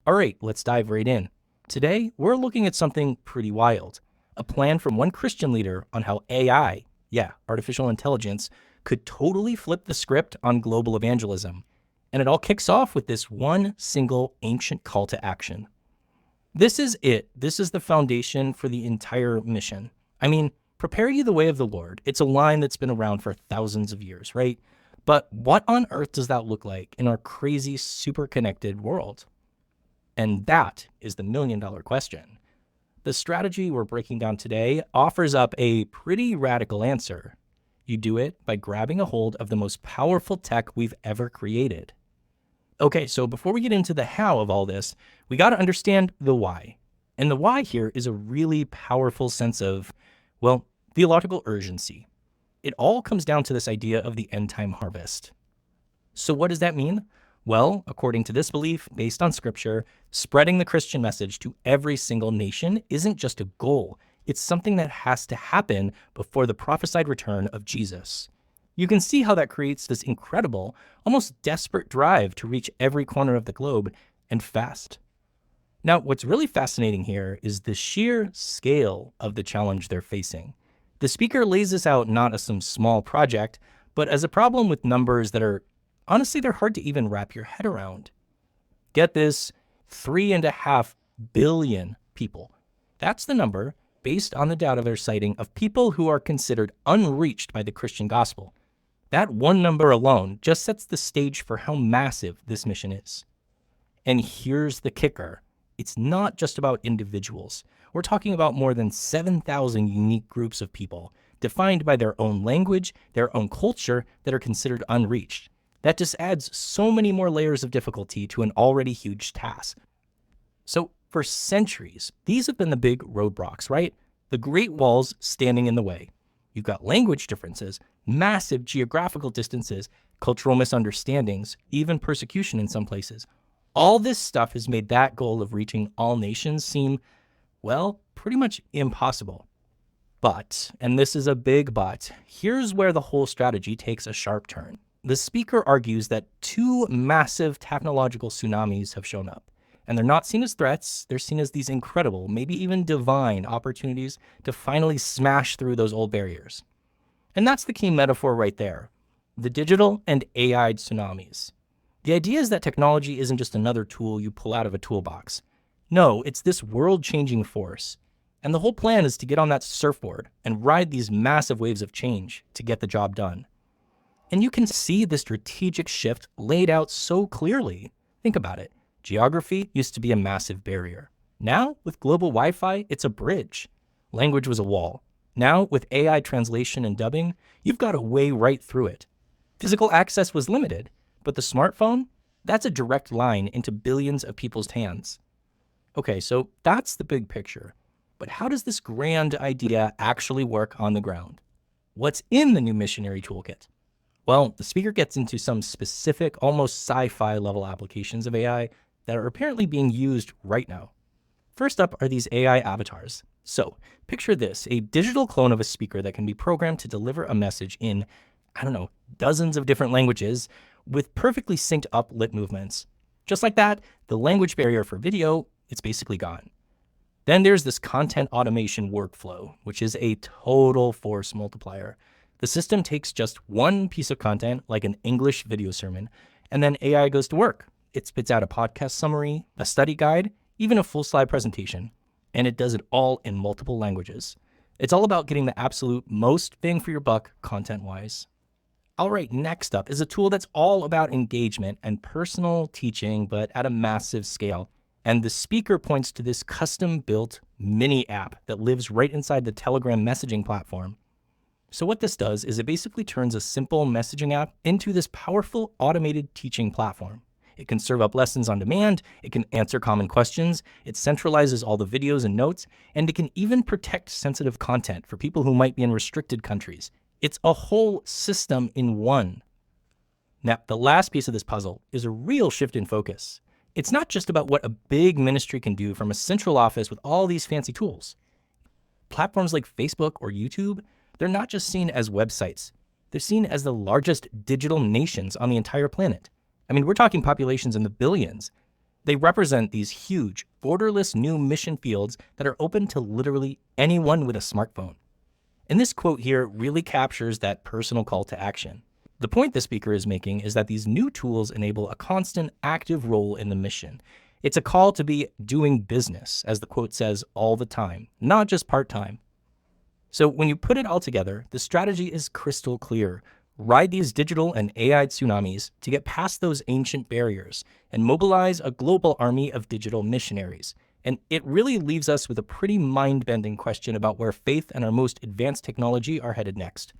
All right, let's dive right in. Today, we're looking at something pretty wild. A plan from one Christian leader on how AI, artificial intelligence, could totally flip the script on global evangelism. And it all kicks off with this one single ancient call to action. This is it. This is the foundation for the entire mission. I mean, prepare ye the way of the Lord. It's a line that's been around for thousands of years, right? But what on earth does that look like in our crazy, super connected world? And that is the million-dollar question. The strategy we're breaking down today offers up a pretty radical answer. You do it by grabbing a hold of the most powerful tech we've ever created. Okay, so before we get into the how of all this, we got to understand the why. And the why here is a really powerful sense of, theological urgency. It all comes down to this idea of the end-time harvest. So what does that mean? Well, according to this belief, based on scripture, spreading the Christian message to every single nation isn't just a goal. It's something that has to happen before the prophesied return of Jesus. You can see how that creates this incredible, almost desperate drive to reach every corner of the globe, and fast. Now, what's really fascinating here is the sheer scale of the challenge they're facing. The speaker lays this out not as some small project, but as a problem with numbers that are, honestly, they're hard to even wrap your head around. Get this, 3.5 billion people. That's the number, based on the data they're citing, of people who are considered unreached by the Christian gospel. That one number alone just sets the stage for how massive this mission is. And here's the kicker. It's not just about individuals. We're talking about more than 7,000 unique groups of people, defined by their own language, their own culture, that are considered unreached. That just adds so many more layers of difficulty to an already huge task. So for centuries, these have been the big roadblocks, right? The great walls standing in the way. You've got language differences, massive geographical distances, cultural misunderstandings, even persecution in some places. All this stuff has made that goal of reaching all nations seem, pretty much impossible. But, and this is a big but, here's where the whole strategy takes a sharp turn. The speaker argues that two massive technological tsunamis have shown up, and they're not seen as threats, they're seen as these incredible, maybe even divine opportunities to finally smash through those old barriers. And that's the key metaphor right there, the digital and AI tsunamis. The idea is that technology isn't just another tool you pull out of a toolbox. No, it's this world-changing force. And the whole plan is to get on that surfboard and ride these massive waves of change to get the job done. And you can see the strategic shift laid out so clearly. Think about it. Geography used to be a massive barrier. Now, with global Wi-Fi, it's a bridge. Language was a wall. Now, with AI translation and dubbing, you've got a way right through it. Physical access was limited, but the smartphone, that's a direct line into billions of people's hands. Okay, so that's the big picture. But how does this grand idea actually work on the ground? What's in the new missionary toolkit? Well, the speaker gets into some specific, almost sci-fi level applications of AI that are apparently being used right now. First up are these AI avatars. So picture this, a digital clone of a speaker that can be programmed to deliver a message in, dozens of different languages with perfectly synced up lip movements. Just like that, the language barrier for video, it's basically gone. Then there's this content automation workflow, which is a total force multiplier. The system takes just one piece of content, like an English video sermon, and then AI goes to work. It spits out a podcast summary, a study guide, even a full slide presentation, and it does it all in multiple languages. It's all about getting the absolute most bang for your buck content-wise. All right, next up is a tool that's all about engagement and personal teaching, but at a massive scale. And the speaker points to this custom-built mini app that lives right inside the Telegram messaging platform. So what this does is it basically turns a simple messaging app into this powerful automated teaching platform. It can serve up lessons on demand, it can answer common questions, it centralizes all the videos and notes, and it can even protect sensitive content for people who might be in restricted countries. It's a whole system in one. Now, the last piece of this puzzle is a real shift in focus. It's not just about what a big ministry can do from a central office with all these fancy tools. Platforms like Facebook or YouTube, they're not just seen as websites. They're seen as the largest digital nations on the entire planet. I mean, we're talking populations in the billions. They represent these huge, borderless new mission fields that are open to literally anyone with a smartphone. And this quote here really captures that personal call to action. The point the speaker is making is that these new tools enable a constant, active role in the mission. It's a call to be doing business, as the quote says, all the time, not just part-time. So when you put it all together, the strategy is crystal clear. Ride these digital and AI tsunamis to get past those ancient barriers and mobilize a global army of digital missionaries. And it really leaves us with a pretty mind-bending question about where faith and our most advanced technology are headed next.